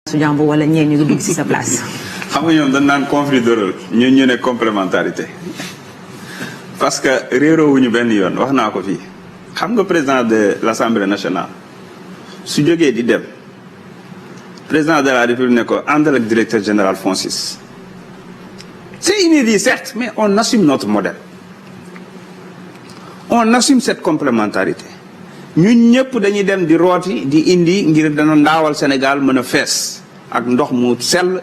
su jàmbur wala ñeen ñu dugg ci sa place. xam nga ñoom dañ naan conflit de rôle ñun ñu ne complémentarité parce que réeroowuñu benn yoon wax naa ko fii xam nga président de l'Assemblée nationale su jógee di dem président de la République ne ko àndal ak directeur général FONSIS. C'est inédit certes mais on assume notre modèle on assume cette complémentarité ñun ñëpp dañuy dem di rooti di indi ngir dana ndaawal Sénégal mën a fees ak ndox mu sell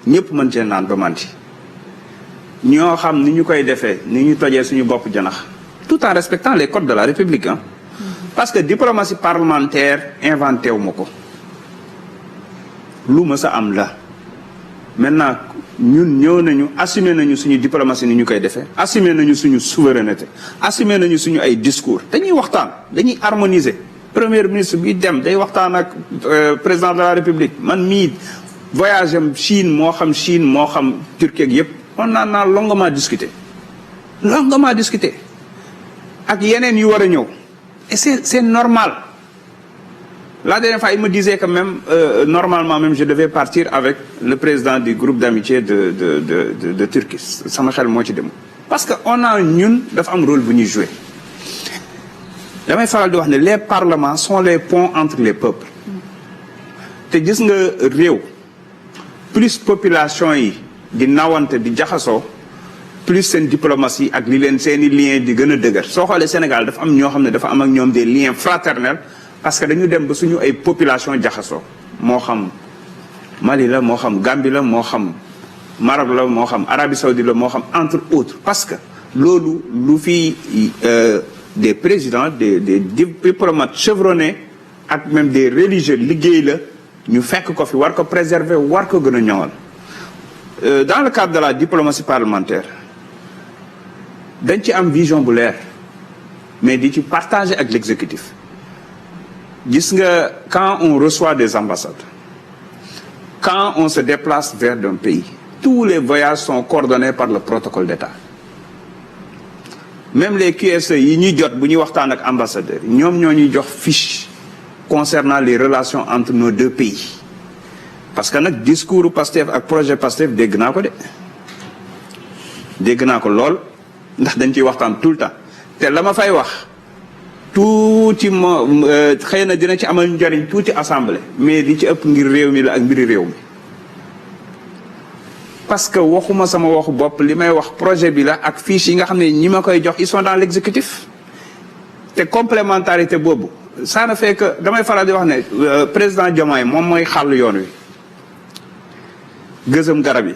ñëpp mën cee naan ba manti ñoo xam ni ñu koy defee ni ñu tojee suñu bopp janax tout en respectant les codes de la République hein. Parce que diplomatie parlementaire inventé wu ma ko lu ma sa am la maintenant ñun ñëw nañu assumer nañu suñu diplomatie ni ñu koy defee assumer nañu suñu souveraineté assumer nañu suñu ay discours dañuy waxtaan dañuy harmoniser premier ministre bi dem day waxtaan ak président de la République man mii voyage am Chine moo xam Turquie ak yëpp on en a longuement discuté ak yeneen yu war a ñëw et c'est normal. La dernière fois, il me disait que même, normalement même, je devais partir avec le président du groupe d'amitié de Turquie. Ça m'a fait le moitié de moi. Parce qu'on a un rôle à jouer. Les parlements sont les ponts entre les peuples. Te gis nga réew plus population yi di nawante di jaxasoo plus seen diplomatie ak li leen seeni liens di gën a dëgër soo xoolee Sénégal dafa am ñoo xam ne dafa am ak ñoom des liens fraternels parce que dañu dem ba suñu ay population jaxasoo moo xam Mali la moo xam Gambie la moo xam Maroc la moo xam Arabie Saoudite la moo xam entre autres parce que loolu lu fi des présidents des diplomates chevronnés ak même des religieux liggéey la ñu fekk ko fi war ko préserver war ko gën a ñoŋal dans le cadre de la diplomatie parlementaire dañ ci am vision bu leer mais di ci partager ak l'exécutif gis nga quand on reçoit des ambassades quand on se déplace vers un pays tous les voyages sont coordonnés par le protocole d'État même les QSE yi ñuy jot bu ñuy waxtaan ak ambassadeurs ñoom ñoo ñuy jox fiche concernant les relations entre nos deux pays parce que nag discours Pastef ak projet Pastef dégg naa ko lool ndax dañ ciy waxtaan tout le temps te la ma fay wax tuuti xëy na dina ci amal njariñ tuuti assemblée mais li ci ëpp ngir réew mi la ak mbiri réew mi parce que waxuma sama waxu bopp li may wax projet bi la ak fiche yi nga xam ne ñi ma koy jox ils sont dans l'exécutif te complémentarité boobu ça ne fait que damay faral di wax ne président Diomaye moom mooy xàll yoon wi gësëm garab yi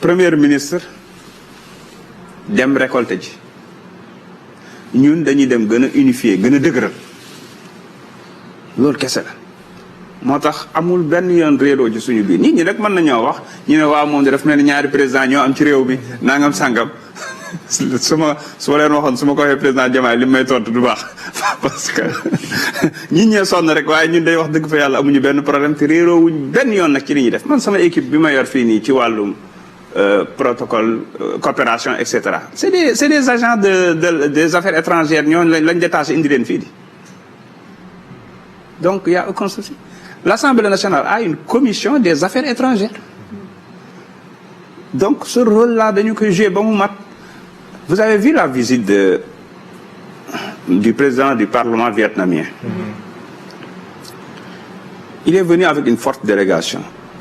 premier ministre dem récolter ji ñun dañuy dem gën a unifier gën a dëgëral loolu kese la moo tax amul benn yoon réeroo ci suñu biir nit ñi rek mën nañoo wax ñu ne waaw moom daf mel ni ñaari président ñoo am ci réew mi nangam sàngam su ma leen waxoon su ma ko waxee président Diomaye li may tontu du baax parce que ñi ñee sonn rek waaye ñun day wax dëgg fa yàlla amuñu benn problème te réeroowuñ benn yoon nag ci li ñuy def man sama équipe bi ma yor fii nii ci wàllum protocole coopération et cetera c'est des agents des affaires étrangères ñoo lañ détaché indi leen fii di donc il y a aucun souci l'Assemblée nationale a une commission des affaires étrangères donc ce rôle-là dañu koy jouer ba mu mat. Vous avez vu la visite du président du Parlement vietnamien. Il est venu avec une forte délégation.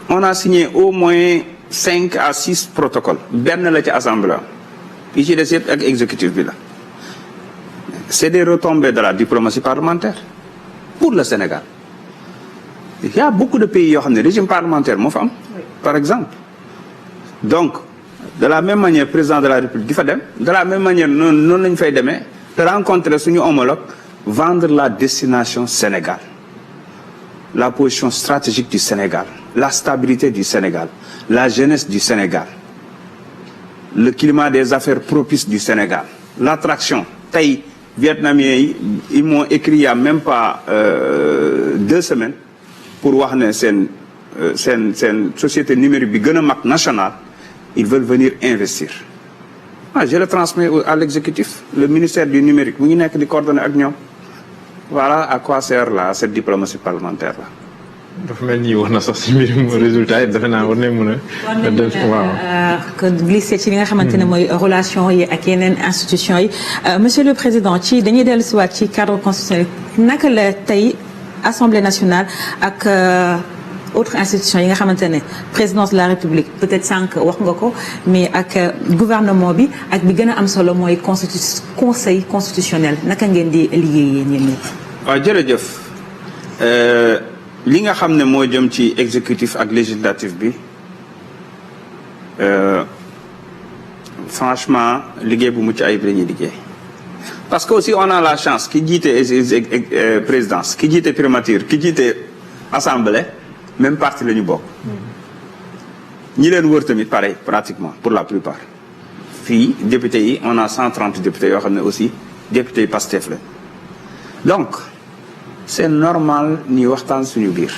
On a signé au moins 5 à 6 protocoles. benn la ci assemblée yi ci des yëpp ak exécutif bi la. C'est des retombées de la diplomatie parlementaire pour le Sénégal. Il y a beaucoup de pays yoo xam ne régime parlementaire moo fa am. Par exemple. Donc de la même manière président de la République di fa dem de la même manière noonu lañu fay demee te rencontrer suñu homologue vendre la destination Sénégal la position stratégique du Sénégal la stabilité du Sénégal la jeunesse du Sénégal le climat des affaires propice du Sénégal l'attraction tey vietnamiens yi ils m'ont écrit il y a même pas 2 semaines pour wax ne seen société numérique bi gën a mag nationale ils veulent venir investir. Je le transmets à l'exécutif le ministère du numérique mu ngi nekk di coordonner ak ñoom voilà à quoi sert là cette diplomatie parlementaire là. dafa mel ni wax na sax ci mbirum résultat yi defe naa war nañ mën a. waaw que glisser ci li nga xamante ne mooy relation yi ak yeneen institutions yi monsieur le président ci dañuy dellu si waat ci cadre constitutionnel naka la tey assemblée nationale ak autres institutions yi nga xamante ne présidence de la république peut-être sànq wax nga ko mais ak gouvernement bi ak bi gën a am solo mooy conseil constitutionnel naka ngeen di liggéeyee ñeen ñi. waaw jërëjëf. li nga xam ne moo jëm ci exécutif ak législatif bi franchement liggéey bu mucc ayib la ñuy liggéey parce que aussi on a la chance ki jiite présidence ki jiite primature ki jiite assemblée même parti la ñu bokk ñi leen wër tamit pareil pratiquement pour la plupart fii députés yi on a 130 députés yoo xam ne aussi députés yi Pastef la donc c'est normal ñuy waxtaan suñu biir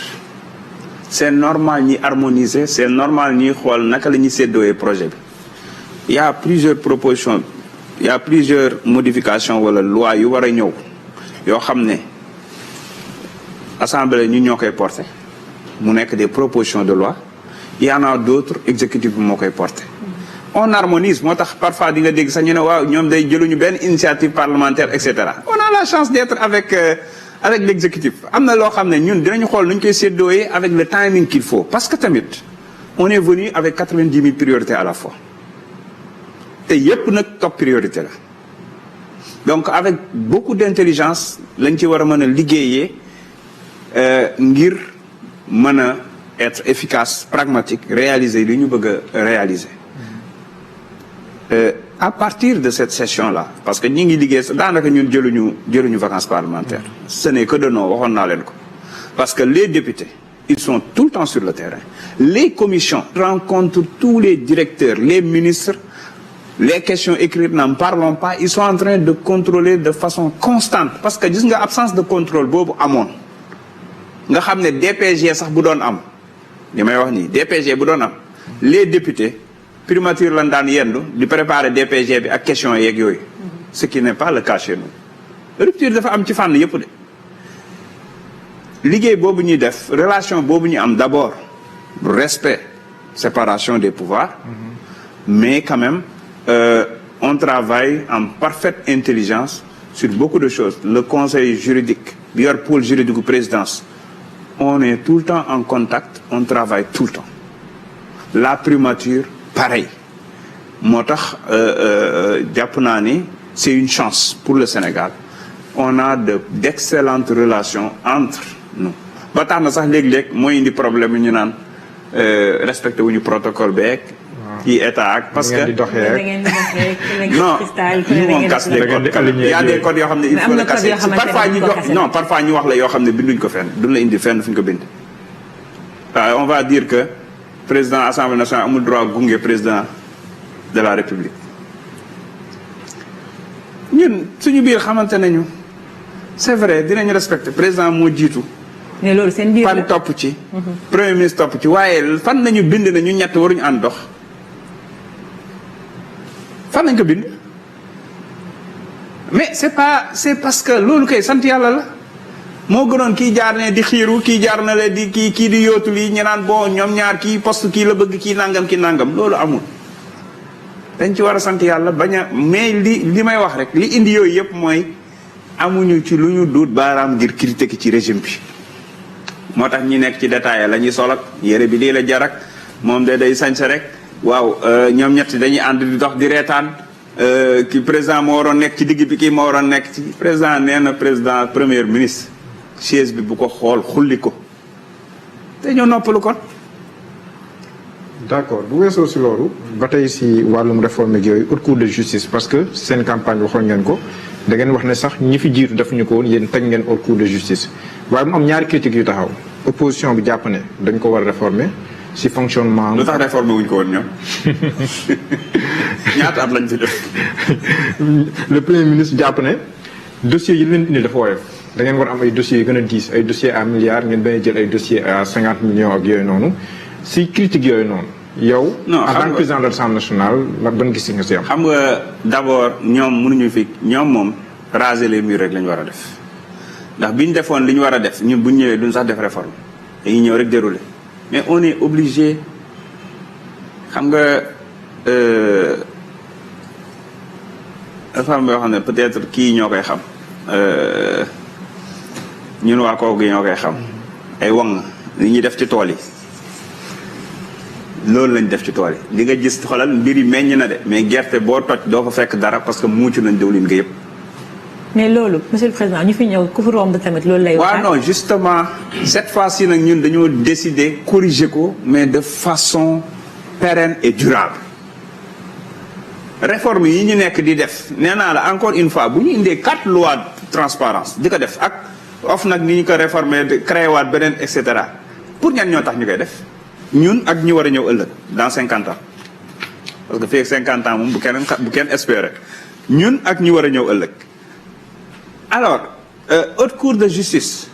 c'est normal ñuy harmoniser c'est normal ñuy xool naka la ñuy séddooyee projet bi il y a plusieurs propositions il y a plusieurs modifications wala loi yu war a ñëw yoo xam ne assemblée ñu ñoo koy porter mu nekk des propositions de loi il y en a d'autres exécutif bi moo koy porter on harmonise moo tax parfois di nga dégg sax ñu ne waaw ñoom day jëluñu benn initiative parlementaire et cetera on a la chance d'être avec l'exécutif am na loo xam ne ñun dinañu xool nu ñu koy séddooyee avec le timing qu'il faut parce que tamit on est venu avec 90 000 priorités à la fois te yépp nag top priorité la donc avec beaucoup d'intelligence lañ ci war a mën a liggéeyee ngir mën a être efficace pragmatique réaliser li ñu bëgg a réaliser à partir de cette session-là parce que ñi ngi liggéey daanaka ñun jëluñu vacances parlementaires ce n'est que de nom waxoon naa leen ko parce que les députés ils sont tout le temps sur le terrain les commissions rencontrent tous les directeurs les ministres les questions écrites n'en parlons pas ils sont en train de contrôler de façon constante parce que gis nga absence de contrôle boobu amoon nga xam ne DPG sax bu doon am li may wax nii DPG bu doon am les députés primature lan daan yendu di préparer DPG bi ak question yeeg yooyu ce qui n'est pas le cas chez nous rupture dafa am ci fànn yëpp de liggéey boobu ñuy def relation boobu ñu am d'abord respect séparation des pouvoirs mais quand même on travaille en parfaite intelligence sur beaucoup de choses le conseil juridique bi yor pôle juridique présidence on est tout le temps en contact on travaille tout le temps la primature pareil moo tax jàpp naa ni c'est une chance pour le Sénégal on a d'excellentes relations entre nous ba tax na sax léeg-léeg mooy indi problème ñu naan respecté wuñu protocole beeg ci état ak parce que non ñu moom casse des codes il y a des codes yoo xam ne il faut le casser parfois ñu jox non parfois ñu wax la yoo xam ne binduñ ko fenn duñ la indi fenn fu ñu ko bind waaw on va dire que président assemblée nationale amul droit gunge président de la république ñun suñu biir xamante nañu c'est vrai dinañu respecter président moo jiitu. mais loolu seen biir fan topp ci. premier ministre topp ci waaye fan nañu bind na ñu ñett waruñu ànd dox fan nañ ko bind mais c'est parce que loolu kay sant yàlla la. moo gënoon kii jaar ne di xiiru kii jaar na le di kii di yootu lii ñu naan bon ñoom ñaar kii poste kii la bëgg kii nangam loolu amul dañ ci war a sant yàlla bañ a mais li may wax rek li indi yooyu yëpp mooy amuñu ci lu ñu duut baaraam ngir critiquer ci régime bi moo tax ñi nekk ci détail la ñuy sol ak yére bi lii la jarak moom de day sañse rek waaw ñoom ñett dañuy ànd di dox di reetaan ki président moo waroon nekk ci digg bi kii moo waroon nekk ci président nee na président premier ministre chaise bi bu ko xool xulli ko te ñoo noppalu kon. d'accord bu weesoo si loolu ba tey si wàllum réforme ak yooyu haute cour de justice parce que seen campagne waxoon ngeen ko da ngeen wax ne sax ñi fi jiitu defuñu ko woon yéen teg ngeen haute cour de justice waaye mu am ñaari critiques yu taxaw opposition bi jàpp ne dañ ko war a réformer si fonctionnement. lu tax réformer wuñ ko woon ñoom ñaata at lañ fi def. le premier ministre jàpp ne dossiers yi leen indi dafa woyof da ngeen war am ay dossiers yu gën a diis ay dossiers à milliards ngeen bañ a jël ay dossiers à 50 millions ak yooyu noonu si critique yooyu noonu. yow en tant que président de l'Assemblée nationale la ban gis nga si am. xam nga d'abord ñoom mënuñu fi ñoom moom raser les murs rek la ñu war a def ndax bi ñu defoon li ñu war a def ñun bu ñu ñëwee duñ sax def réforme dañuy ñëw rek dérouler mais on est obligé xam nga réforme yoo xam ne peut-être kii ñoo koy xam ñun waa kaw gi ñoo koy xam ay wang li ñuy def ci tool yi loolu lañ def ci tool yi li nga gis xoolal mbir yi meññ na de mais gerte boo toj doo fa fekk dara parce que muucu nañ diwlin nga yëpp. mais loolu monsieur le président ñu fi ñëw ku fi romb tamit loolu lay. waaw non justement cette fois-ci nag ñun dañoo décider corriger ko mais de façon pérenne et durable. réforme yi ñu nekk di def nee naa la encore une fois bu ñu indee 4 lois de transparence di ko def ak OFNAC ni ñu ko réformer créé waat beneen et cetera pour ñan ñoo tax ñu koy def ñun ak ñi war a ñëw ëllëg dans 50 ans parce que fii ak 50 ans moom bu kenn espérer ñun ak ñi war a ñëw ëllëg. alors haute cour de justice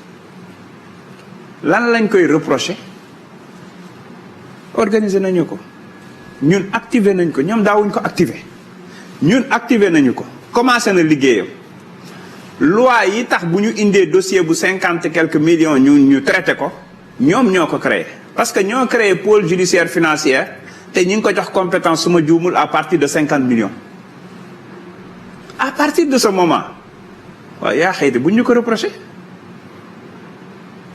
lan lañ koy reprocher organiser nañu ko ñun activer nañ ko ñoom daawuñ ko activer ñun activer nañu ko commencé na liggéeyam loi yi tax bu ñu indee dossier bu 50 et quelques millions ñu traité ko ñoom ñoo ko créé parce que ñoo créé pôle judiciaire financier te ñi ngi ko jox compétence su ma juumul à partir de 50 millions à partir de ce moment waaw yaa xëy bu ñu ko reproché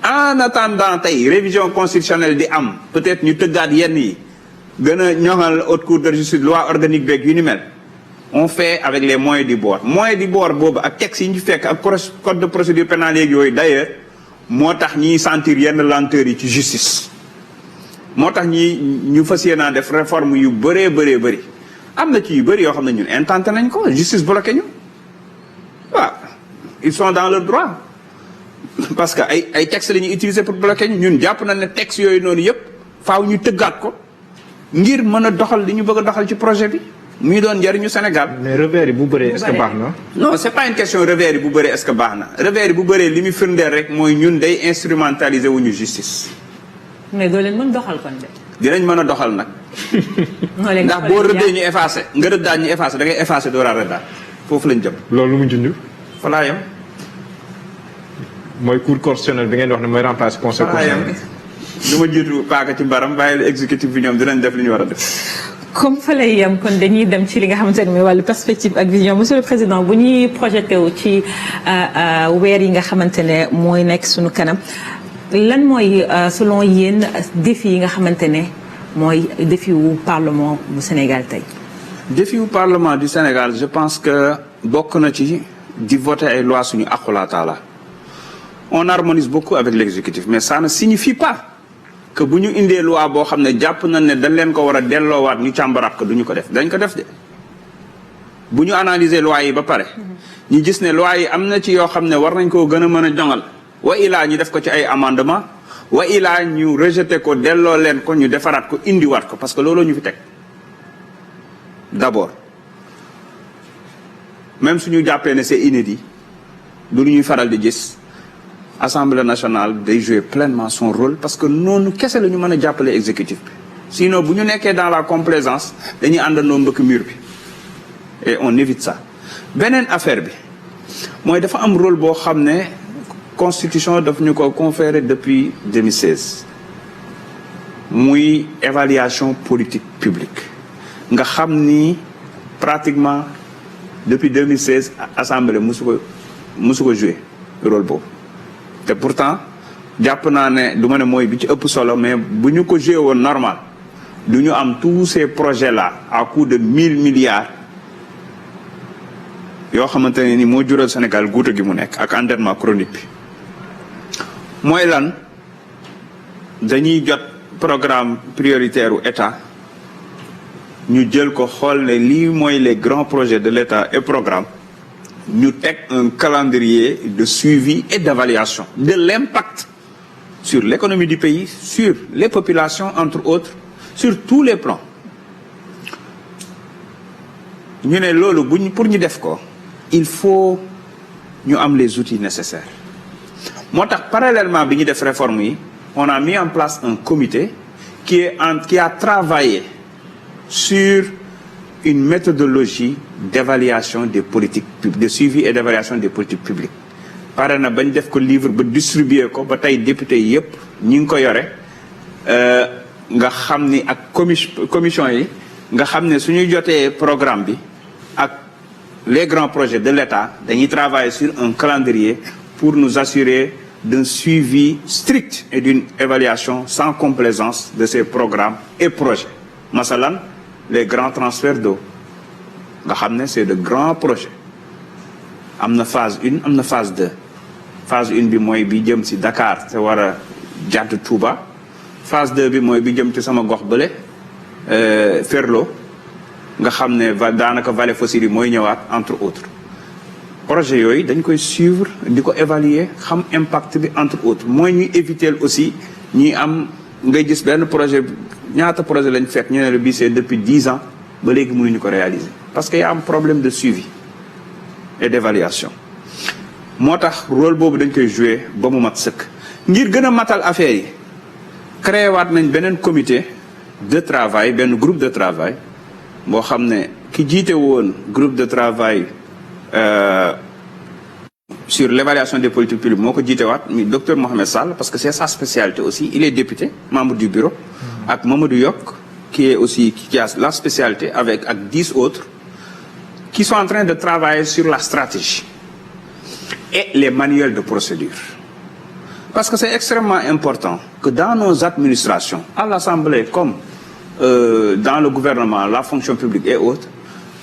en attendant tey révision constitutionnelle di am peut-être ñu tëggaat yenn yi gën a ñoŋal haute cour de justice loi organique beeg yu ni mel on fait avec les moyens du bord moyens du bord boobu ak texte yi ñu fekk ak code de procédure pénale yeeg yooyu d'ailleurs moo tax ñiy sentir yenn lenteurs yi ci justice moo tax ñu fas yéenaa def réforme yu bëree bëri am na ci yu bëri yoo xam ne ñun intenté nañ ko justice bloqué ñu waaw ils sont dans le droit parce que ay textes la ñuy utiliser pour bloquer ñun jàpp nañ ne textes yooyu noonu yëpp faaw ñu tëggaat ko ngir mën a doxal li ñu bëgg a doxal ci projet bi muy doon njëriñu Sénégal. mais revers yi bu bëree est-ce que baax na. non c'est pas une question revers yi bu bëree est-ce que baax na revers yi bu bëree li muy firndeel rek mooy ñun day instrumentaliser wuñu justice. mais doo leen mën doxal kon de. dinañ mën a doxal nag. ndax boo rëddee ñu effacé nga rëddaat ñu effacé da ngay effacé dooraa rëddaat foofu lañ jëm. loolu lu mu junj. fa laa yem. mooy cour constitutionnelle bi ngeen wax ne mooy remplacer conseil constitutionnel. lu ma jiitu paaka ci mbaram bàyyi la exécutif bi ñoom dinañ def li ñu war a def. comme fa lay yem kon dañuy dem ci li nga xamante ne mooy wàllu perspective ak vision monsieur le président bu ñuy projeté wu ci weer yi nga xamante ne mooy nekk suñu kanam lan mooy selon yéen défi yi nga xamante ne mooy défi wu parlement bu Sénégal tey. défi wu parlement du Sénégal je pense que bokk na ci di voter ay lois suñu aqulaa taala on harmonise beaucoup avec l'exécutif mais ça ne signifie pas que bu ñu indee loi boo xam ne jàpp nañ ne dañ leen ko war a delloowaat ñu càmbaraat ko duñu ko def dañ ko def de bu ñu analyser loi yi ba pare ñu gis ne loi yi am na ci yoo xam ne war nañ koo gën a mën a jongal wa ilaa ñu def ko ci ay amendement wa ilaa ñu rejeté ko delloo leen ko ñu defaraat ko indiwaat ko parce que looloo ñu fi teg d'abord même suñu jàppee ne c'est inédit du lu ñuy faral di gis Assemblée nationale day jouer pleinement son rôle parce que noonu kese la ñu mën a jàppale exécutif bi sinon bu ñu nekkee dans la complaisance dañuy àndandoo mbëkk mur bi et on évite ça. beneen affaire bi mooy dafa am rôle boo xam ne constitution daf ñu ko conféré depuis 2016 muy évaluation politique publique nga xam ni pratiquement depuis 2016 assemblée musu ko jouer rôle boobu. te pourtant jàpp naa ne du ma ne mooy bi ci ëpp solo mais bu ñu ko joué woon normal du ñu am tous ces projets là à coût de 1000 milliards yoo xamante ne ni moo jural Sénégal guuta gi mu nekk ak endettement chronique bi. mooy lan dañuy jot programme prioritaire u état ñu jël ko xool ne lii mooy les grands projets de l'état et programme ñu teg un calendrier de suivi et d'évaluation de l'impact sur l'économie du pays, sur les populations entre autres, sur tous les plans. ñu ne loolu pour ñu def ko il faut ñu am les outils nécessaires moo tax parallèlement bi ñu def réforme yi on a mis en place un comité qui a travaillé sur une méthodologie d'évaluation des politiques publiques, de suivi et d'évaluation des politiques publiques pare na bañ def ko livre ba distribuer ko ba tey député yi yëpp ñi ngi ko yore nga xam ni ak commission yi nga xam ne suñuy jotee programme bi ak les grands projets de l'État dañuy travailler sur un calendrier pour nous assurer d'un suivi strict et d'une évaluation sans complaisance de ces programmes et projets. Masalan, les grands transferts d'eau nga xam ne c'est de grands projets am na phase 1 am na phase 2 phase 1 bi mooy bi jëm ci Dakar te war a jàdd Touba phase 2 bi mooy bi jëm ci sama gox bële Ferlo nga xam ne daanaka vallée fossile yi mooy ñëwaat entre autres projet yooyu dañ koy suivre di ko évaluer xam impact bi entre autres mooy ñuy éviter aussi ñuy am ngay gis benn projet ñaata projet lañ fekk ñu ne la bii c'est depuis 10 ans ba léegi mënuñu ko réaliser parce que y a un problème de suivi et d'évaluation moo tax rôle boobu dañ koy jouer ba mu mat sëkk ngir gën a matal affaire yi créé waat nañ beneen comité de travail benn groupe de travail boo xam ne ki jiite woon groupe de travail sur l'évaluation des politiques publiques moo ko jiite waat mi docteur Mohamed Sall parce que c'est sa spécialité aussi il est député membre du bureau ak Mamadou Yok qui a la spécialité avec 10 autres qui sont en train de travailler sur la stratégie et les manuels de procédure parce que c'est extrêmement important que dans nos administrations à l'Assemblée comme dans le gouvernement la fonction publique et autres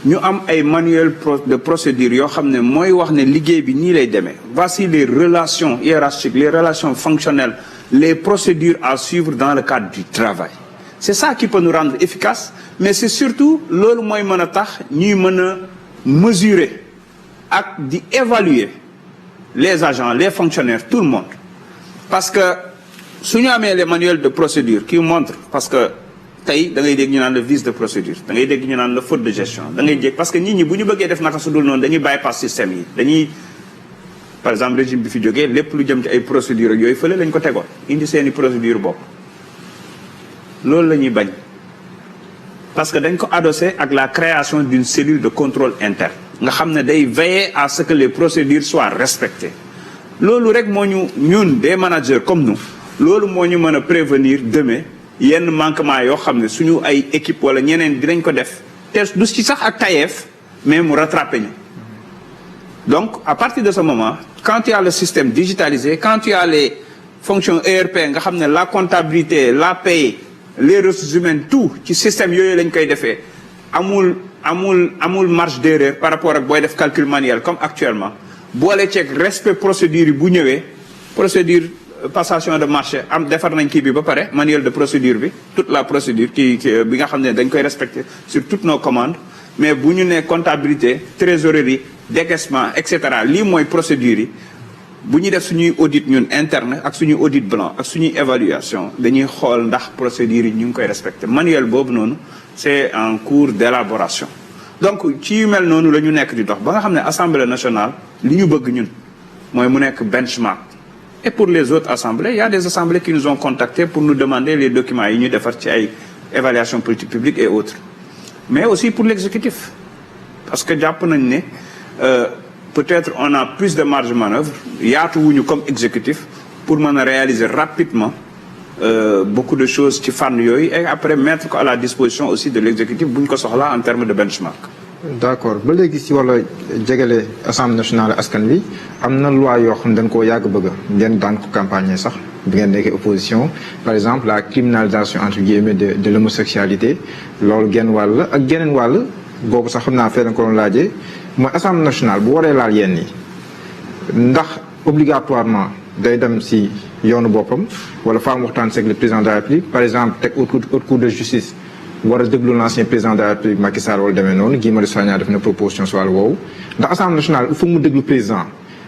ñu am ay manuels de procédure yoo xam ne mooy wax ne liggéey bi nii lay demee voici les relations hiérarchiques les relations fonctionnelles les procédures à suivre dans le cadre du travail c'est ça qui peut nous rendre efficaces mais c'est surtout loolu mooy mën a tax ñuy mën a mesurer ak di évaluer les agents les fonctionnaires tout le monde parce que su ñu amee les manuels de procédure qui montrent parce que tey da ngay dégg ñu naan le vice de procédure da ngay dégg ñu naan la faute de gestion da ngay dégg parce que nit ñi bu ñu bëggee def naka su dul noonu dañuy bypass système yi dañuy par exemple régime bi fi jógee lépp lu jëm ci ay procédures ak yooyu fële lañ ko tegoon indi seeni procédure bopp loolu la ñuy bañ parce que dañ ko adossé ak la création d'une cellule de contrôle interne nga xam ne day veiller à ce que les procédures soient respectées loolu rek moo ñu ñun des managers comme nous loolu moo ñu mën a prévenir demain yenn manquement yoo xam ne suñu ay équipe wala ñeneen dinañ ko def te du ci sax ak tayeef mais mu rattraper ñu donc à partir de ce moment quand tu as le système digitalisé quand tu as les fonctions ERP nga xam ne la comptabilité la paie les ressources humaines tout ci système yooyu lañ koy defee amul marge d'erreur par rapport ak booy def calcul manuel comme actuellement boole ceeg respect procédure yi bu ñëwee procédure passation de marché am defar nañ kii bi ba pare manuel de procédure bi toute la procédure bi nga xam ne dañ koy respecter sur toutes nos commandes mais bu ñu nee comptabilité trésorerie décaissement et cetera lii mooy procédure yi bu ñuy def suñuy audit ñun interne ak suñuy audit blanc ak suñuy évaluation dañuy xool ndax procédure yi ñu ngi koy respecter manuel boobu noonu c'est en cours d'élaboration donc ci yu mel noonu la ñu nekk di dox ba nga xam ne Assemblée nationale li ñu bëgg ñun mooy mu nekk benchmark et pour les autres assemblées il y a des assemblées qui nous ont contactés pour nous demander les documents yi ñu defar ci ay évaluation politique publique et autres mais aussi pour l'exécutif parce que jàpp nañ ne peut-être on a plus de marge de manœuvre yaatuwuñu comme exécutif pour mën a réaliser rapidement beaucoup de choses ci fànn yooyu et après mettre ko à la disposition aussi de l'exécutif bu ñu ko soxlaa en termes de benchmark. d'accord ba léegi si wàllu jegele assemblée nationale askan wi am na loi yoo xam ne dañ koo yàgg bëgg ngeen daan ko campagne sax bi ngeen nekkee opposition par exemple la criminalisation entre guillemets de l'homosexualité loolu genn wàll ak geneen wàll boobu sax xam naa fee ko doon laajee mooy assemblée nationale bu waree laal yenn yi ndax obligatoirement day dem si yoonu boppam wala faa mu waxtaan ak le président de la République par exemple teg haute cour de justice war a déglu l'ancien président de la République Macky Sall wala demee noonu Guy Marius Sagna def na proposition si wàllu woowu ndax assemblée nationale il faut mu déglu président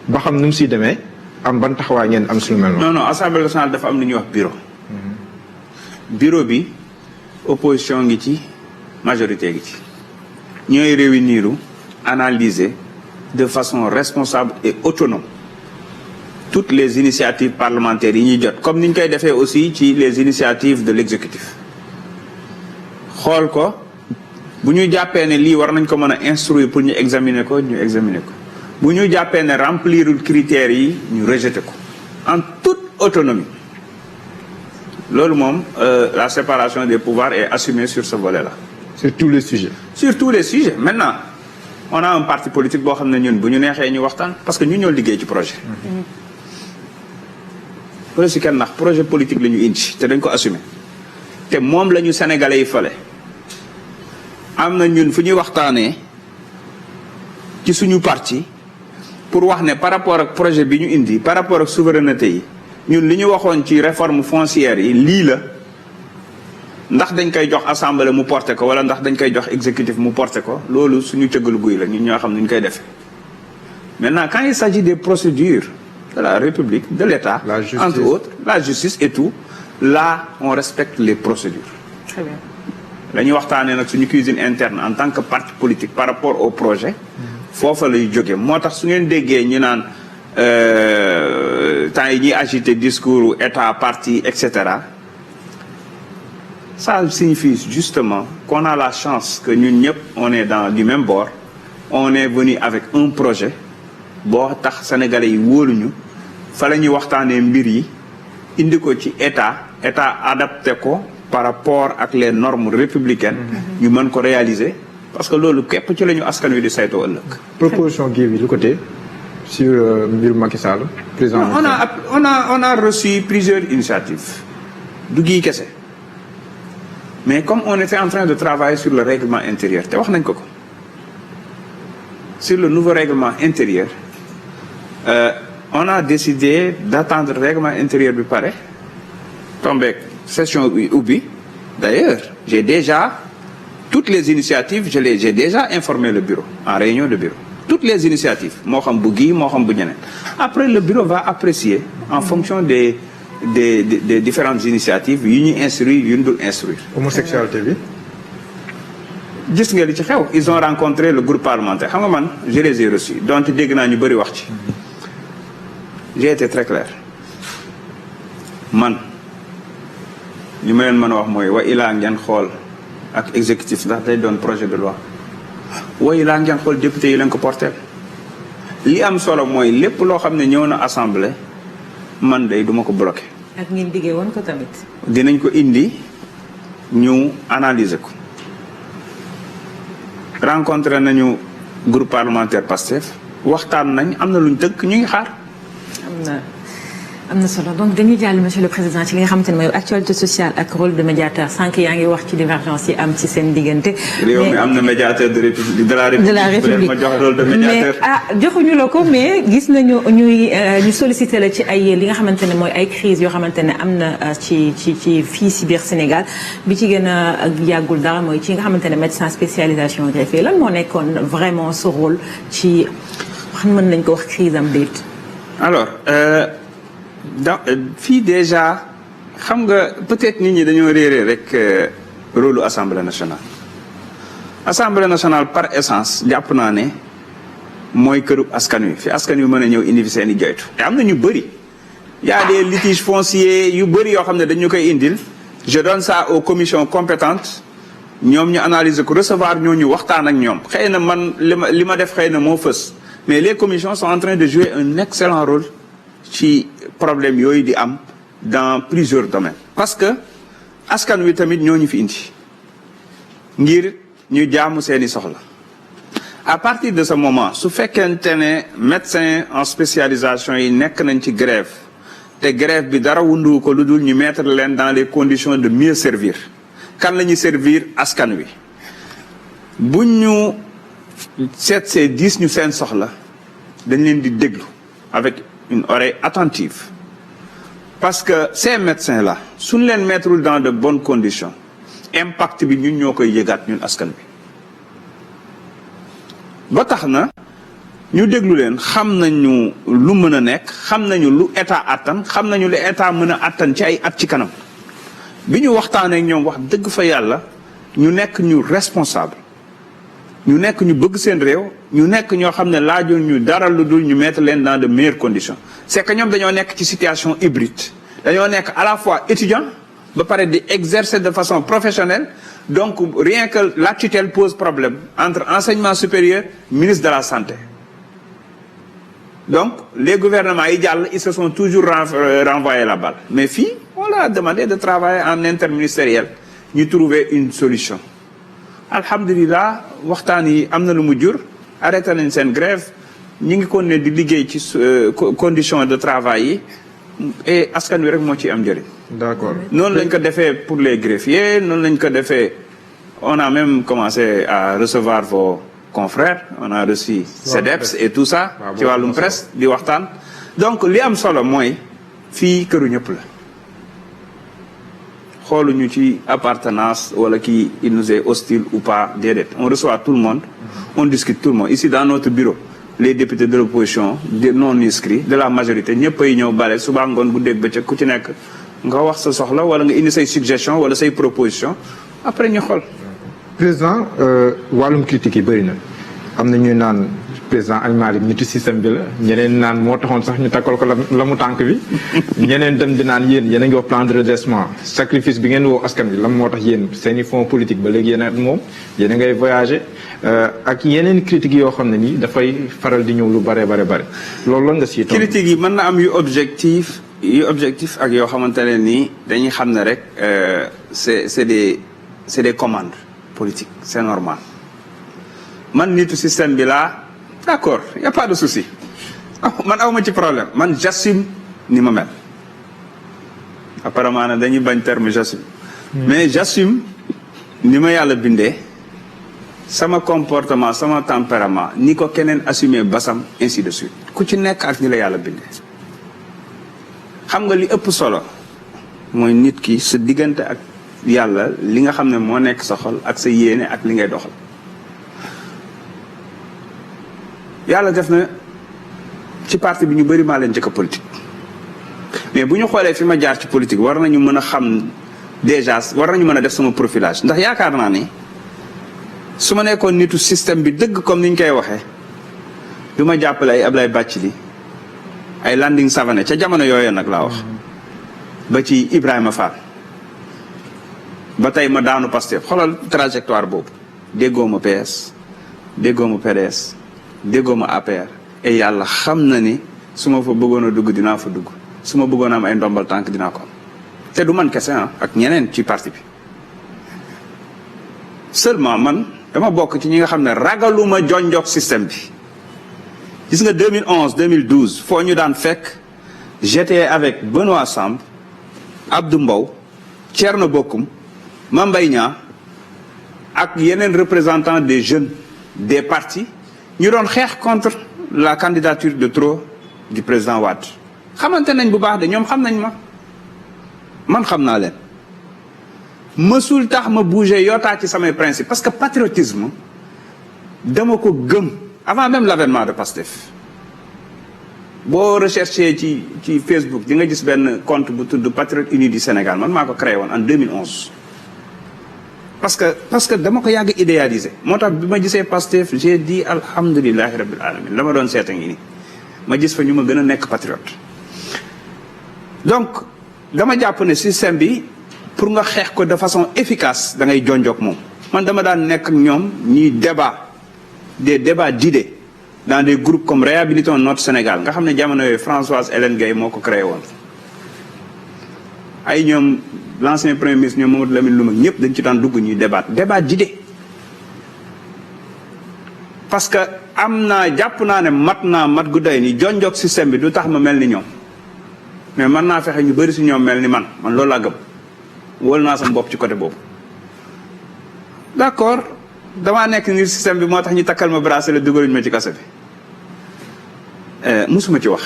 ba xam nu mu siy demee am ban taxawaay ngeen am si lu mel noonu. non assemblée nationale dafa am lu ñuy wax bureau. bureau bi opposition ngi ci majorité ngi ci ñooy réunir analyser de façon responsable et autonome toutes les initiatives parlementaires yi ñuy jot comme ni ñu koy defee aussi ci les initiatives de l'exécutif xool ko bu ñu jàppee ne lii war nañ ko mën a instruire pour ñu examiner ko bu ñu jàppee ne remplirul critères yi ñu rejeté ko en toute autonomie. loolu moom la séparation des pouvoirs est assumée sur ce volet-là. sur tous les sujets. sur tous les sujets maintenant on a un parti politique boo xam ne ñun bu ñu neexee ñu waxtaan parce que ñu ñoo liggéey ci projet. loolu si kenn ndax projet politique la ñu indi te dañ ko assumer te moom la ñu sénégalais yi fale am na ñun fu ñuy waxtaanee ci suñu parti pour wax ne par rapport ak projet bi ñu indi par rapport ak souveraineté yi ñun li ñu waxoon ci réforme foncière yi lii la ndax dañ koy jox assemblée mu porté ko wala ndax dañ koy jox exécutif mu porté ko loolu suñu cëggal guy la ñun ñoo xam ne ñu koy defee maintenant quand il s'agit des procédures de la République, de l'État, entre autres, la justice et tout, là, on respecte les procédures. Très bien. La ñuy waxtaanee nag suñu cuisine interne en tant que parti politique par rapport au projet. foofa lay jóge moo tax su ngeen déggee ñu naan temps yi ñuy agiter discours État parti et cetera ça signifie justement qu'on a la chance que ñun ñëpp on est dans du même bord on est venu avec un projet boo tax sénégalais yi wóoluñu fa la ñuy waxtaanee mbir yi indi ko ci état adapté ko par rapport ak les normes républicaines ñu mën ko réaliser parce que loolu képp ci la ñu askan wi di saytoo ëllëg. proposition gi bi lu côté sur mbir Macky Sall président. on a reçu plusieurs initiatives du gii kese mais comme on était en train de travailler sur le règlement intérieur te wax nañ ko sur le nouveau règlement intérieur on a décidé d'attendre le règlement intérieur bi pare tombeek session bi ubbi d'ailleurs j'ai déjà toutes les initiatives j'ai déjà informé le bureau en réunion de bureau toutes les initiatives moo xam bu gii moo xam bu ñeneen après le bureau va apprécier en fonction des différentes initiatives yu ñuy instruire yu ñu dul instruire. homosexualité bi. gis nga li ci xew ils ont rencontré le groupe parlementaire xam nga man je les ai reçus donc dégg naa ñu bëri wax ci j'ai été très clair man li ma leen mën a wax mooy wa ilaa ngeen xool ak exécutif ndax day doon projet de loi wa ilaa ngeen xool député yi leen ko porteel li am solo mooy lépp loo xam ne ñëw na assemblée man day duma ko bloqué. ak ngeen diggee woon ko tamit. dinañ ko indi ñu analyser ko. rencontré nañu groupe parlementaire PASTEF waxtaan nañ am na luñ tënk ñu ngi xaar. am na solo donc dañuy jàll monsieur le président ci li nga xamante ne mooy actualité sociale ak rôle de médiateur sànq yaa ngi wax ci divergence yi am ci seen diggante. réew mi am na médiateur de la République ma jox rôle de médiateur. mais joxuñu la ko mais gis nañu ñu sollicité la ci ay li nga xamante ne mooy ay crise yoo xamante ne am na ci fii si biir Sénégal bi ci gën a yàggul dara mooy ci nga xamante ne médecin spécialisation greffier lan moo nekkoon vraiment ce rôle ci xam mën nañ ko wax crise am déet. alors. fii déjà xam nga peut-être nit ñi dañoo réeree rek rôle Assemblée nationale. Assemblée nationale par essence jàpp naa ne mooy kërub askan wi fi askan wi mën a ñëw indi fi seen i joytu te am na ñu bëri y a des litiges fonciers yu bëri yoo xam ne dañu koy indil je donne ça aux commissions compétentes ñoom ñu analyser ko recevoir ñooñu waxtaan ak ñoom xëy na man li ma def xëy na moo fës mais les commissions sont en train de jouer un excellent rôle ci problème yooyu di am dans plusieurs domaines parce que askan wi tamit ñoo ñu fi indi ngir ñu jaamu seeni soxla à partir de ce moment su fekkente ne médecin en spécialisation yi nekk nañ ci grève te grève bi dara wundu ko lu dul ñu mettre leen dans les conditions de mieux servir kan la ñuy servir askan wi buñ ñu seetsee diis ñu seen soxla dañ leen di déglu avec une oreille attentive parce que ces médecins-là suñ leen mettrul dans de bonnes conditions impact bi ñun ñoo koy yëgaat ñun askan bi ba tax na ñu déglu leen xam nañu lu mën a nekk xam nañu lu état attan xam nañu lu état mën a attan ci ay at ci kanam bi ñu waxtaanee ak ñoom wax dëgg fa yàlla ñu nekk ñu responsable ñu nekk ñu bëgg seen réew ñu nekk ñoo xam ne laajoon ñu dara lu dul ñu mettre leen dans de meilleures conditions c'est que ñoom dañoo nekk ci situation hybride dañoo nekk à la fois étudiant ba pare di exercer de façon professionnelle donc rien que la tutelle pose problème entre enseignement supérieur ministre de la santé Donc, les gouvernements ils se sont toujours renvoyé la balle. Mais on leur a demandé de travailler en interministériel. Nous trouver une solution. Alhamdulillah, waxtaan yi am na lu mu jur arrêté nañ seen grève ñi ngi continuer di liggéey ci conditions de travail yi et askan wi rek moo ciy am njëriñ. D'accord. Noonu lañ ko defee pour les greffiers noonu lañ ko defee on a même commencé à recevoir vos confrères on a reçu CEDEPS et tout ça ci wàllum presse di waxtaan donc li am solo mooy fii këru ñëpp la xooluñu ci appartenance wala kii il nous est hostile ou pas déedéet on reçoit tout le monde on discute tout le monde ici dans notre bureau les députés de l'opposition des non inscrits de la majorité ñëpp ay ñëw bale suba ngoon bu dégg bëccëg ku ci nekk nga wax sa soxla wala nga indi say suggestion wala say proposition après ñu xool. Président wàllum critique yi bëri na am na ñuy naan président Almali nitu système bi la ñeneen naan moo taxoon sax ñu takkal ko la mu tànk bi ñeneen dem di naan yéen a ngi wax plan de redressement sacrifice bi ngeen woo askan bi lan moo tax yéen seeni fonds politique ba léegi yéen a moom yéen a ngay voyager ak yeneen critiques yoo xam ne nii dafay faral di ñëw lu bare loolu lan nga siy toog. critiques yi mën na am yu objectif ak yoo xamante ne nii dañuy xam ne rek c'est des commandes politiques c'est normal man nitu système bi laa d'accord y a pas de souci man awma ci problème man j'assume ni ma mel apparemment dañuy bañ terme j'assume mais j'assume ni ma yàlla bindee sama comportement sama tempérament ni ko keneen assumer basam ainsi de suite ku ci nekk ak ni la yàlla bindee xam nga li ëpp solo mooy nit ki sa diggante ak yàlla li nga xam ne moo nekk sa xol ak sa yéene ak li ngay doxal yàlla def na ci parti bi ñu bëri maa leen njëkk a politique mais bu ñu xoolee fi ma jaar ci politique war nañu mën a xam déjà war nañu mën a def sama profilage ndax yaakaar naa ni su ma nekkoon nitu système bi dëgg comme ni ñu koy waxee du ma jàppale ay Ablaye Bathily ay Landing Savané ca jamono yooyu nag laa wax ba ci Ibrahima Fall ba tey ma daanu Pastef xoolal trajectoire boobu déggoo ma PS déggoo ma PDS déggoo ma APR et yàlla xam na ni su ma fa bëggoon a dugg dinaa fa dugg su ma bëggoon a am ay ndombal tànk dinaa ko am te du man kese ak ñeneen ci parti bi seulement man dama bokk ci ñi nga xam ne ragaluma jonjog système bi gis nga 2011 2012 foo ñu daan fekk j'étais avec Benoît Samb Abdou Mbow Thierno Bocoum Mame Mbaye Niang ak yeneen représentants des jeunes des partis ñu doon xeex contre la candidature de trop du président Wade xamante nañ bu baax de ñoom xam nañ ma man xam naa leen mësul tax ma bouger yootaa ci samay principe parce que patriotisme dama ko gëm avant même l'avènement de Pastef boo recherché ci Facebook di nga gis benn compte bu tudd Patriotes Unis du Sénégal man maa ko créé woon en 2011 parce que dama ko yàgg idéalisé moo tax bi ma gisee Pastef j'ai dit alhamdulillahi rabbil alamin la ma doon seeta ngi ni ma gis fa ñu ma gën a nekk patriote donc dama jàpp ne système bi pour nga xeex ko de façon efficace da ngay jonjoog moom man dama daan nekk ak ñoom ñuy des débats d'idées dans des groupes comme Réhabilitons notre Sénégal nga xam ne jamono yooyu Françoise Hélène Gaye moo ko créé woon ay ñoom l'ancien premier ministre ñoom Mamadou Lamine Loum ñëpp dañ ci daan dugg ñuy débat d'idées parce que jàpp naa ne mat gu doy ni jonjoog système bi du tax ma mel ni ñoom mais mën naa fexe ñu bëri si ñoom mel ni man loolu laa gëm wóolu naa sama bopp ci côté boobu d'accord damaa nekk ni système bi moo tax ñu takkal ma bracelet dugaluñ ma ci kaso bi musuma ci wax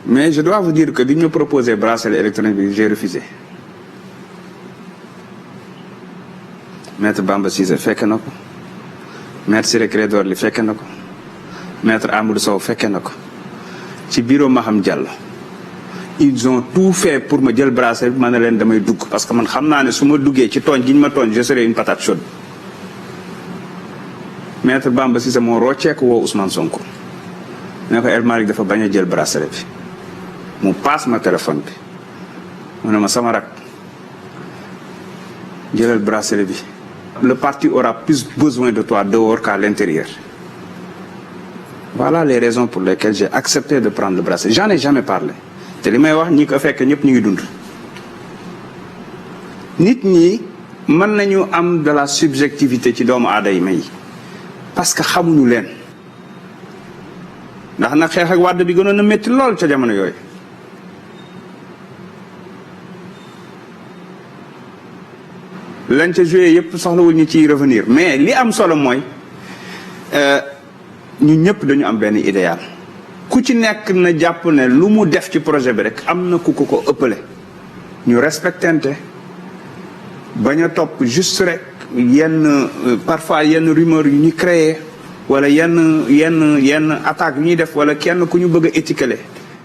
mais je dois vous dire que bi ñu ma proposé bracelet électronique bi j'ai refusé maître Bamba Cissé fekke na ko maître Ciré Clédor Ly fekke na ko maître Amadou Sow fekke na ko ci bureau Maham Diallo ils ont tout fait pour ma jël bracelet bi ma ne leen damay dugg parce que man xam naa ne su ma duggee ci tooñ gi ñu ma tooñ je serai une patate chaude maître Bamba Cissé moo rocceeku woo Ousmane Sonko ne ko El Malick dafa bañ a jël bracelet bi mu passe ma téléphone bi mu ne ma sama rak jëlal bracelet bi le parti aura plus besoin de toi dehors qu'à l'intérieur voilà les raisons pour lesquelles j'ai accepté de prendre le bracelet j'en ai jamais parlé te li may wax ñi ko fekk ñëpp ñu ngi dund nit ñi mën nañu am de la subjectivité ci doomu aadama yi parce que xamuñu leen ndax nag xeex ak Wàdd bi gënoon na métti lool ca jamono yooyu lañ ca joué yëpp soxlawul ñu ciy revenir mais li am solo mooy ñu ñëpp dañu am benn idéal ku ci nekk na jàpp ne lu mu def ci projet bi rek am na ku ko ëppale ñu respectante bañ a topp juste rek yenn parfois yenn rumeur yu ñu créé wala yenn attaque yu ñuy def wala kenn ku ñu bëgg a étiqueter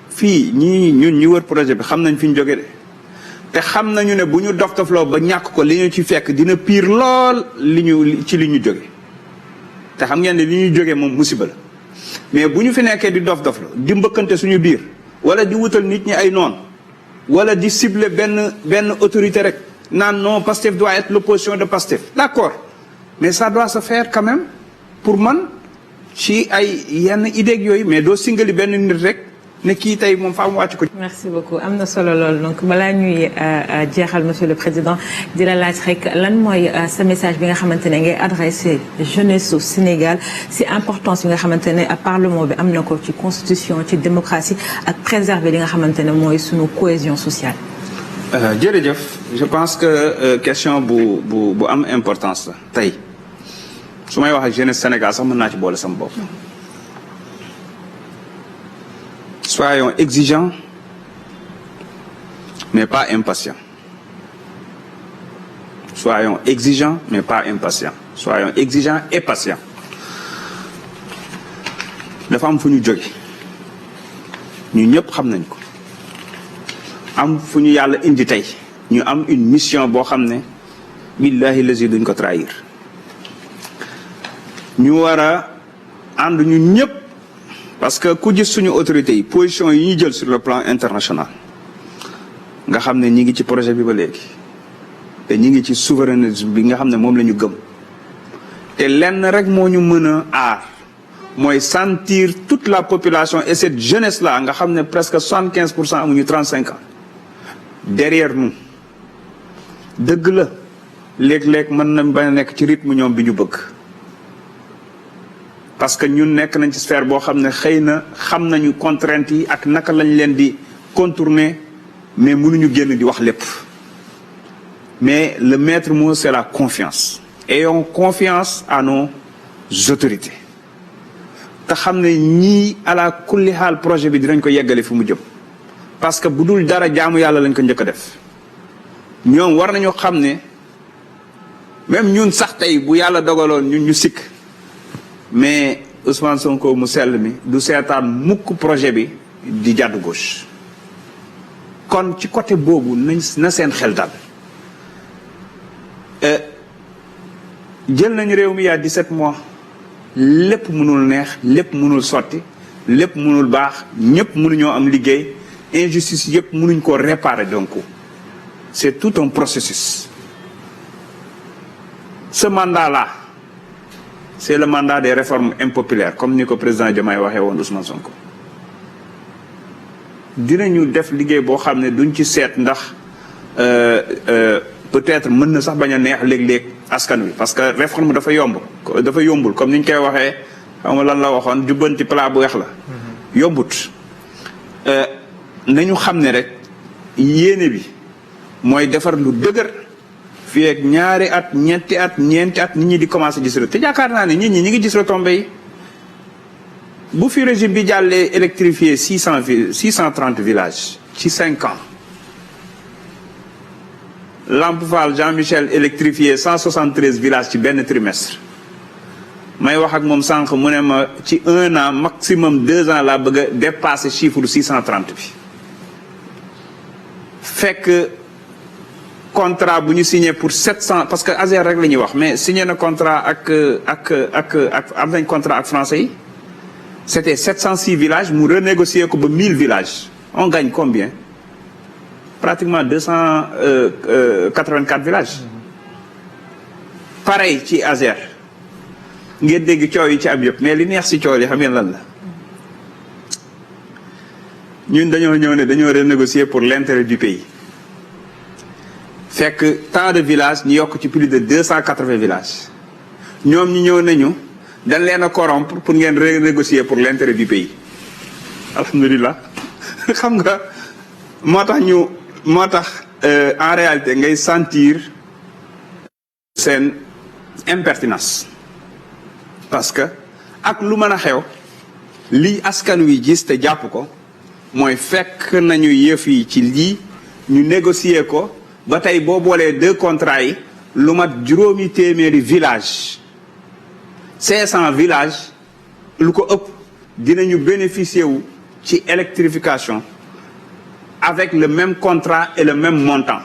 fii ñun ñi wër projet bi xam nañ fi ñu jóge de te xam nañu ne bu ñu dof-dofloo ba ñàkk ko li ñu ci fekk dina pire lool li ñu jóge te xam ngeen ne li ñu jóge moom musiba la mais bu ñu fi nekkee di dof-dofloo di mbëkkante suñu biir wala di wutal nit ñi ay noon wala di cibler benn autorité rek naan non Pastef doit être l'opposition de Pastef d'accord mais ça doit se faire quand même pour man ci ay yenn idées yooyu mais doo singali benn nit rek ne kii tey moom faa mu wàcc ko. merci beaucoup am na solo lool donc balaa ñuy jeexal monsieur le président di la laaj rek lan mooy sa message bi nga xamante ne ngay adressé jeunesse su Sénégal si importance bi nga xamante ne parlement bi am na ko ci constitution ci démocratie ak préserver li nga xamante ne mooy sunu cohésion sociale. jërëjëf je pense que question bu am importance la tey su may wax ak jeunesse Sénégal sax mën naa ci boole sama bopp. Soyons exigeants mais pas impatients. Soyons exigeants mais pas impatients. Soyons exigeants et patients. dafa am fu ñu jóge ñu ñëpp xam nañ ko am fu ñu yàlla indi tey ñu am une mission boo xam ne billahi lazi duñ ko trahir ñu war a ànd ñun ñëpp parce que ku gis suñu autorités yi position yi ñu jël sur le plan international nga xam ne ñi ngi ci projet bi ba léegi te ñi ngi ci souverainisme bi nga xam ne moom la ñu gëm te lenn rek moo ñu mën a aar mooy sentir toute la population et cette jeunesse là nga xam ne presque 75% amuñu 35 ans derrière nous dëgg la léeg-léeg mën nañ bañ a nekk ci rythme ñoom bi ñu bëgg parce que ñun nekk nañ ci sphère boo xam ne xëy na xam nañu contraintes yi ak naka lañ leen di contourner mais mënuñu génn di wax lépp mais le maître mot c'est la confiance ayons confiance à nos autorités te xam ne ñii ala kulli xaal projet bi dinañ ko yeggale fu mu jëm parce que bu dul dara jaamu yàlla lañ ko njëkk a def ñoom war nañu xam ne même ñun sax tey bu yàlla dogaloon ñun ñu sikk mais Ousmane Sonko mu sell mi du seetaan mukk projet bi di jàdd gauche kon ci côté boobu na seen xel dal jël nañu réew mi il y a 17 mois lépp mënul neex lépp mënul sotti lépp mënul baax ñëpp mënuñoo am liggéey injustice yëpp mënuñ ko réparer donc c'est tout un processus ce mandat-là c'est le mandat des réformes impopulaires comme ni ko président Diomaye waxee woon Ousmane Sonko dinañu def liggéey boo xam ne duñ ci seet ndax peut-être mën na sax bañ a neex léeg-léeg askan wi parce que réforme dafa yombul comme ni ñu koy waxee xam nga lan la waxoon jubbanti plat bu weex la yombut nañu xam ne rek yéene bi mooy defar lu dëgër fii ak ñaari at ñeenti at ñeenti at nit ñi di commencer gis te yaakaar naa ne nit ñi ngi gis retombées yi bu fi régime bi jàllee électrifié 630 villages ci 5 ans Lamp Fall Jean-Michel électrifié 173 villages ci benn trimestre may wax ak moom sànq mu ne ma ci 1 an maximum 2 ans laa bëgg a dépasser chiffre 630 bi fekk contrat bu ñu signé pour 700 parce que ASER rek la ñuy wax mais signé na contrat ak am nañ contrat ak français yi c'était 706 villages mu renégocier ko ba 1000 villages on gagne combien pratiquement 284 villages pareil ci ASER ngeen dégg coow yi ci am yëpp mais li neex si coow yi xam ngeen lan la ñun dañoo ñëw ne dañoo renégocier pour l'intérêt du pays fekk tant de villages ñu yokk ci plus de 280 villages ñoom ñu ñëw nañu dañ leen a corrompre pour ngeen renégocier pour l'intérêt du pays alhamdulilah xam nga moo tax en réalité ngay sentir seen impertinence parce que ak lu mën a xew lii askan wi gis te jàpp ko mooy fekk nañu yëf yi ci lii ñu négocier ko ba tey boo boolee 2 contrats yi lu mat juróomi téeméeri village 500 villages lu ko ëpp dinañu bénéficier wu ci électrification avec le même contrat et le même montant.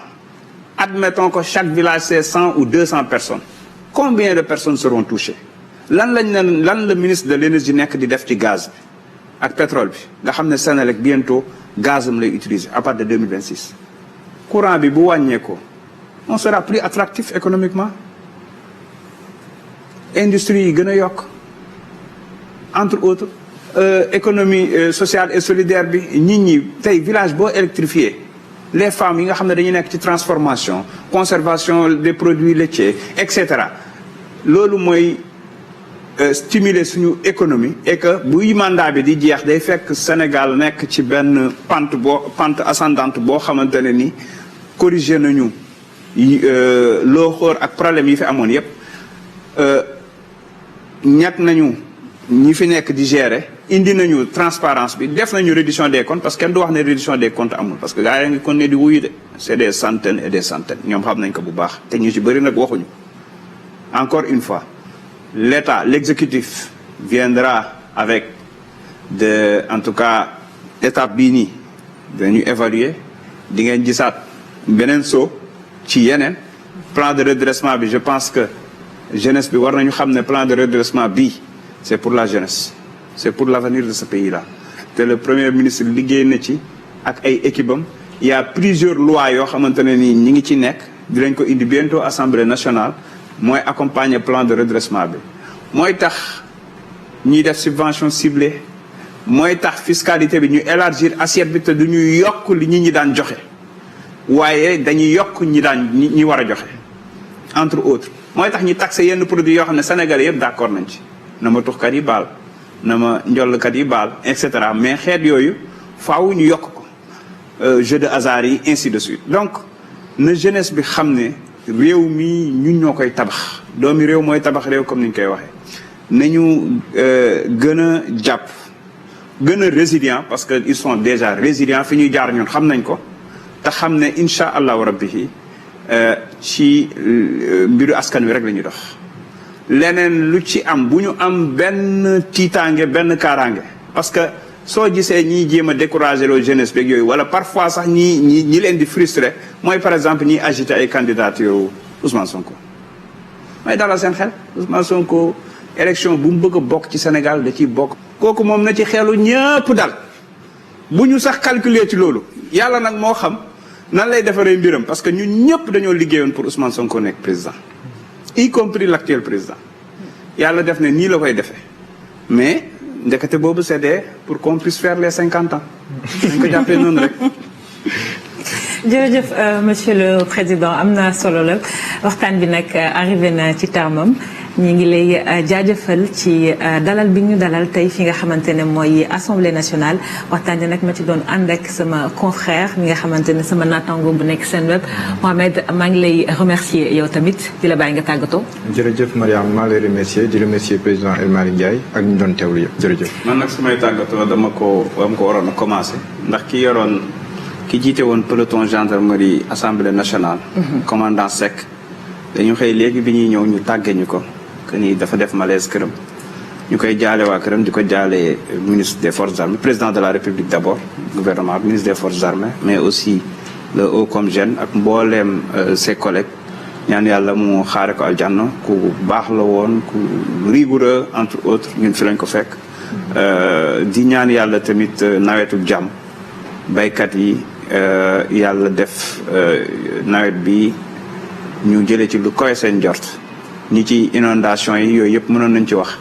Admettons que chaque village c'est 100 ou 200 personnes. Combien de personnes seront touchées? Lan le ministre de l'énergie nekk di def ci gaz bi ak pétrole bi nga xam ne Senelec bientôt gaz am lay utiliser à partir de 2026. Courant bi bu wàññeekoo on sera plus attractif économiquement. Industrie yi gën a yokk entre autres économie sociale et solidaire bi nit ñi tey village boo électrifié les femmes yi nga xam ne dañuy nekk ci transformation conservation des produits laitiers et cetera loolu mooy stimuler suñu économie et que buy mandat bi di jeex day fekk Sénégal nekk ci benn pente ascendante boo xamante ne ni corrigé nañu loo xóor ak problème yi fi amoon yépp ñàkk nañu ñi fi nekk di gérer indi nañu transparence bi def nañu reddition des comptes parce que kenn du wax ne reddition des comptes amul parce que gars yi ngi kon ne di wuyu de c'est des centaines et des centaines ñoom xam nañ ko bu baax te ñu ci bëri nag waxuñu. Encore une fois l'État l'exécutif viendra avec en tout cas étape bii nii dañu évaluer di ngeen gisaat beneen saut ci yeneen plan de redressement bi je pense que jeunesse bi war nañu xam ne plan de redressement bii c'est pour la jeunesse c'est pour l'avenir de ce pays-là te le premier ministre liggéey na ci ak ay équipe am il y a plusieurs lois yoo xamante ne nii ñi ngi ci nekk dinañ ko indi bientôt Assemblée nationale mooy accompagner plan de redressement bi mooy tax ñuy def subvention ciblée mooy tax fiscalité bi ñu élargir assiette bi te du ñuy yokk li ñi daan joxe waaye dañuy yokk ñi war a joxe entre autres mooy tax ñu taxer yenn produits yoo xam ne Sénégalais yëpp d'accord nañ ci na ma tuxkat yi baal na ma njollkat yi baal et cetera mais xeet yooyu faaw ñu yokk ko jeu de hasard yi ainsi de suite donc na jeunesse bi xam ne réew mi ñun ñoo koy tabax doomi réew mooy tabax réew comme ni ñu koy waxee nañu gën a jàpp gën a résilient parce que ils sont déjà résilients fi ñuy jaar ñun xam nañ ko te xam ne incha allahu rabbi ci mbiru askan wi rek la ñuy dox leneen lu ci am bu ñu am benn tiitaange benn kaaraange parce que soo gisee ñiy jéem a décourager loo jeunesse beeg yooyu wala parfois sax ñi leen di frustré mooy par exemple ñiy agiter ay candidature Ousmane Sonko may dalal seen xel Ousmane Sonko élection bu mu bëgg a bokk ci Sénégal da ciy bokk kooku moom na ci xelu ñëpp dal bu ñu sax calculer ci loolu yàlla nag moo xam nan lay defaree mbiram parce que ñun ñëpp dañoo liggéeyoon pour Ousmane Sonko nekk président y compris l'actuel président yàlla def ne nii la koy defee mais ndekete boobu c'est pour qu'on puisse faire les 50 ans dañ ko jàppee noonu rek. jërëjëf monsieur le président am na solo la waxtaan bi nag arrivé na ci termam ñu ngi lay jaajëfal ci dalal bi ñu dalal tey fi nga xamante ne mooy assemblée nationale waxtaan bi nag ma ci doon ànd ak sama confrère mi nga xamante ne sama naataango bu nekk Senweb Mohamed maa ngi lay remercier yow tamit di la bàyyi nga tàggatoo. jërëjëf Mariam maa lay remercier di remercier président El Malick Ndiaye ak ñu doon teewlu yëpp jërëjëf. man nag sumay tàggatoo dama ko waroon a commencer ndax ki jiite woon peloton gendarmerie assemblée nationale. commandant Seck dañu xëy léegi bi ñuy ñëw ñu tàggee ñu ko. que ni dafa def malaise këram ñu koy jaale waa këram di ko jaale ministre des forces armées président de la république d'abord gouvernement ministre des forces armées mais aussi le haut comgène ak mbooleem ses collègues ñaan yàlla mu xaare ko aljanna ku baax la woon ku rigoureux entre autres ñun fi lañ ko fekk di ñaan yàlla tamit nawetu jàmm baykat yi yàlla def nawet bi ñu jëlee ci lu koy seen njort ñi ci inondation yi yooyu yëpp mënoon nañ ci wax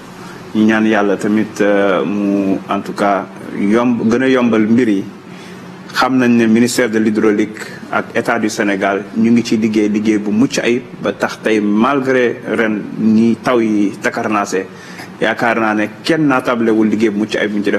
ñu ñaan yàlla tamit mu en tout cas gën a yombal mbir yi xam nañ ne ministère de l'hydraulique ak état du Sénégal ñu ngi ci liggéey bu mucc ayib ba tax tey malgré ren ñi taw yi takarnaase yaakaar naa ne kenn naatablewul liggéey bu mucc ayib bu ñu ci def